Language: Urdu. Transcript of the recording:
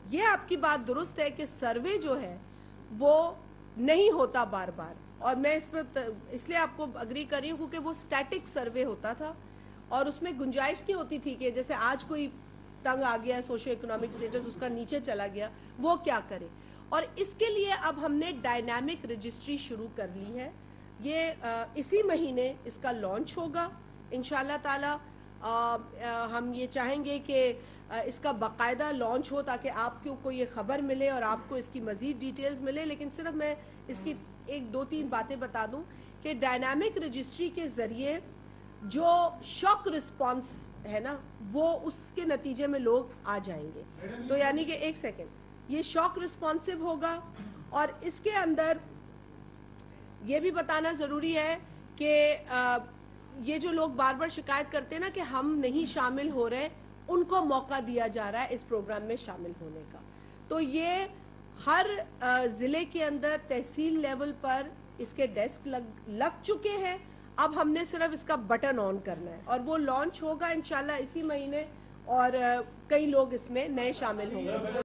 یہ آپ کی بات درست ہے کہ سروے جو ہے وہ نہیں ہوتا بار بار, اور میں اس پہ اس لیے آپ کو اگری کر رہی ہوں کیونکہ وہ سٹیٹک سروے ہوتا تھا اور اس میں گنجائش نہیں ہوتی تھی کہ جیسے آج کوئی تنگ آ گیا سوشو اکنامک سٹیٹس اس کا نیچے چلا گیا وہ کیا کرے. اور اس کے لیے اب ہم نے ڈائنامک رجسٹری شروع کر لی ہے. یہ اسی مہینے اس کا لانچ ہوگا انشاءاللہ تعالی. ہم یہ چاہیں گے کہ اس کا باقاعدہ لانچ ہو تاکہ آپ کو یہ خبر ملے اور آپ کو اس کی مزید ڈیٹیلز ملے. لیکن صرف میں اس کی ایک دو تین باتیں بتا دوں کہ ڈائنامک رجسٹری کے ذریعے جو شاک رسپانس ہے نا وہ اس کے نتیجے میں لوگ آ جائیں گے. تو یعنی کہ ایک سیکنڈ, یہ شاک رسپانسو ہوگا. اور اس کے اندر یہ بھی بتانا ضروری ہے کہ یہ جو لوگ بار بار شکایت کرتے ہیں نا کہ ہم نہیں شامل ہو رہے, ان کو موقع دیا جا رہا ہے اس پروگرام میں شامل ہونے کا. تو یہ ہر ضلع کے اندر تحصیل لیول پر اس کے ڈیسک لگ چکے ہیں. اب ہم نے صرف اس کا بٹن آن کرنا ہے اور وہ لانچ ہوگا انشاءاللہ اسی مہینے, اور کئی لوگ اس میں نئے شامل ہوں گے.